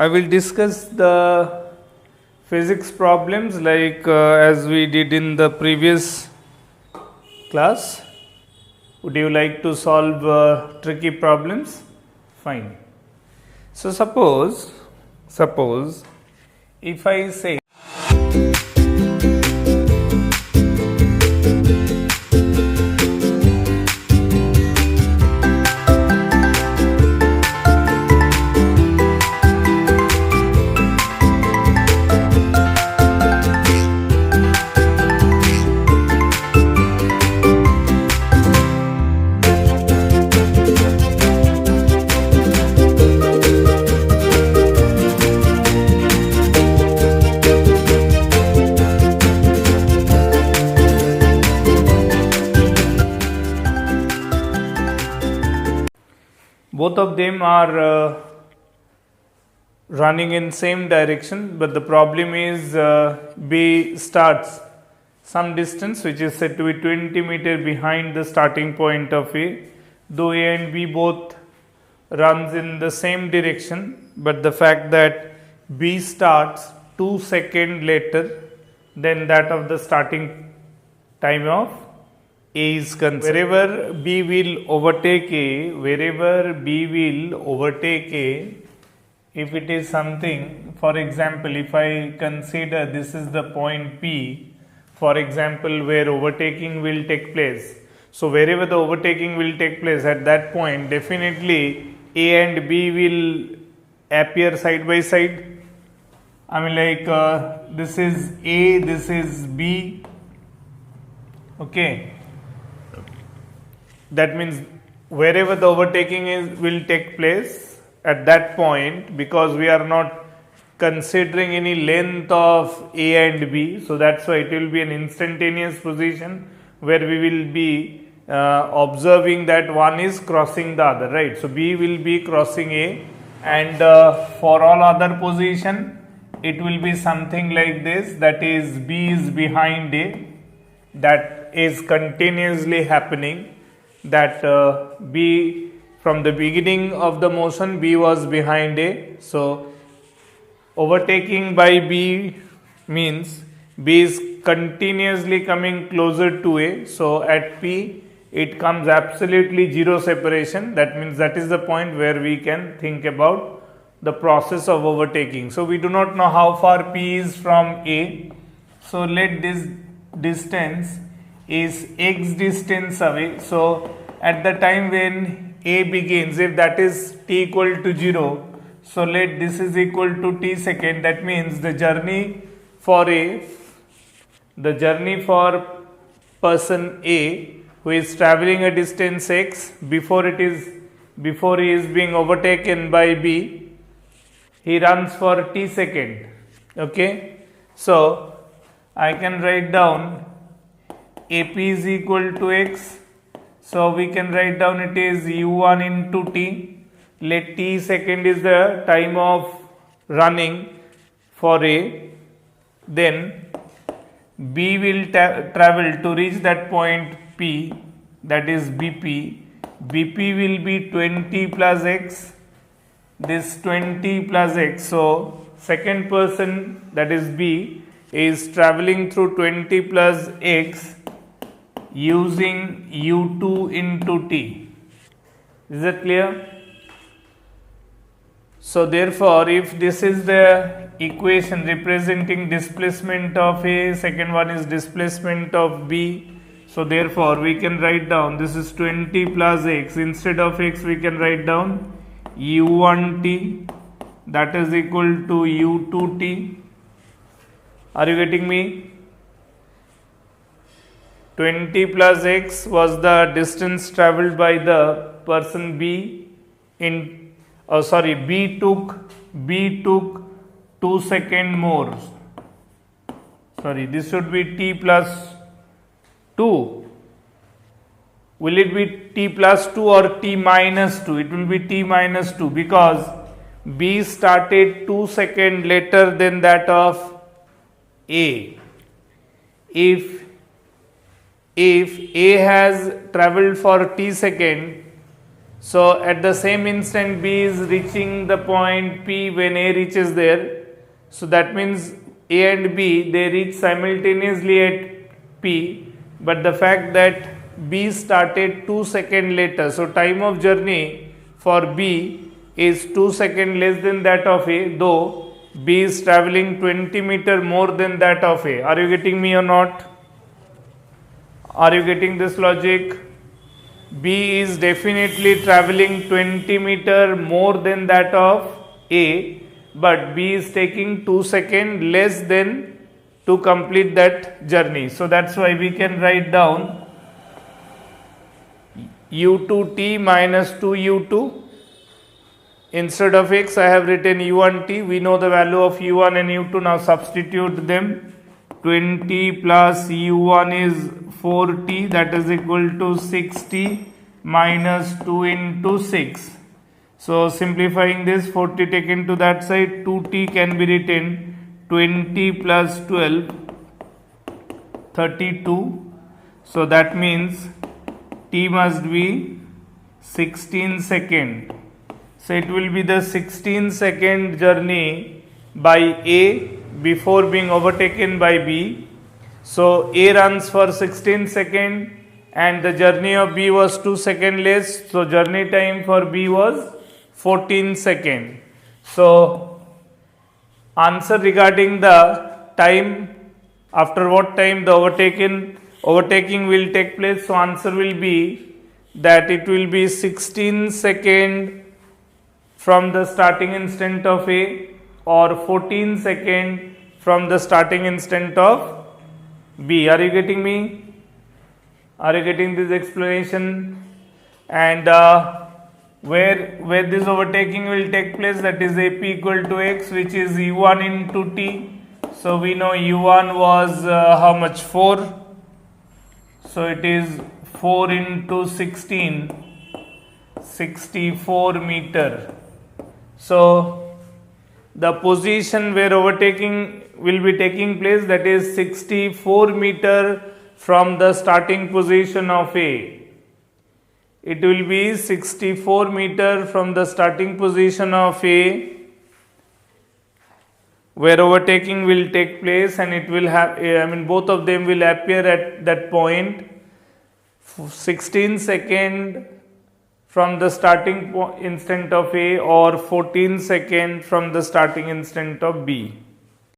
I will discuss the physics problems like as we did in the previous class. Would you like to solve tricky problems? Fine. So suppose if I say both of them are running in same direction, but the problem is B starts some distance which is said to be 20 meter behind the starting point of A. Though A and B both runs in the same direction, but the fact that B starts 2 seconds later than that of the starting time of A is concerned. Wherever B will overtake A, if it is something, for example, if I consider this is the point P, for example, where overtaking will take place. So, wherever the overtaking will take place at that point, definitely A and B will appear side by side. I mean, like this is A, this is B. Okay. That means wherever the overtaking will take place at that point, because we are not considering any length of A and B, so that's why it will be an instantaneous position where we will be observing that one is crossing the other, right? So B will be crossing A, and for all other position it will be something like this, that is B is behind A, that is continuously happening, that B from the beginning of the motion B was behind A. So overtaking by B means B is continuously coming closer to A. So at P it comes absolutely zero separation. That means that is the point where we can think about the process of overtaking. So we do not know how far P is from A. So let this distance is x distance away. So at the time when A begins, if that is t equal to 0, so let this is equal to t second. That means the journey for person A who is traveling a distance x before he is being overtaken by B, he runs for t second. Okay, so I can write down AP is equal to x. So we can write down it is u1 into t. Let t second is the time of running for A. Then B will travel to reach that point P, that is BP. BP will be 20 plus x. This 20 plus x. So second person, that is B, is traveling through 20 plus x using u2 into t. Is that clear? So therefore, if this is the equation representing displacement of A, second one is displacement of B. So therefore, we can write down this is 20 plus x. Instead of x, we can write down u1t, that is equal to u2t. Are you getting me? 20 plus x was the distance travelled by the person B in B took 2 seconds more. Sorry, this should be t plus 2. Will it be t plus 2 or t minus 2? It will be t minus 2 because B started 2 seconds later than that of A. If A has travelled for t second, So at the same instant B is reaching the point P when A reaches there. So that means A and B, they reach simultaneously at P, but the fact that B started 2 seconds later, so time of journey for B is 2 seconds less than that of A, though B is traveling 20 meter more than that of A. Are you getting me or not? Are you getting this logic? B is definitely traveling 20 meter more than that of A, but B is taking 2 seconds less than to complete that journey. So that's why we can write down u2t minus 2u2. Instead of x, I have written u1t. We know the value of u1 and u2. Now substitute them. 20 plus u1 is 4t, that is equal to 6t minus 2 into 6. So simplifying this, 40 taken to that side, 2t can be written 20 plus 12, 32. So that means t must be 16 second. So it will be the 16-second journey by A before being overtaken by B. So A runs for 16 seconds and the journey of B was 2 seconds less. So journey time for B was 14 seconds. So answer regarding the time, after what time the overtaking will take place. So answer will be that it will be 16 seconds from the starting instant of A or 14 seconds from the starting instant of B. Are you getting me? Are you getting this explanation? And where this overtaking will take place, that is AP equal to X, which is U1 into T. So we know U1 was how much? 4. So it is 4 into 16, 64 meter. So the position where overtaking will be taking place, that is 64 meter from the starting position of A. It will be 64 meter from the starting position of A where overtaking will take place, and it will have, both of them will appear at that point 16 second from the starting instant of A or 14 second from the starting instant of B.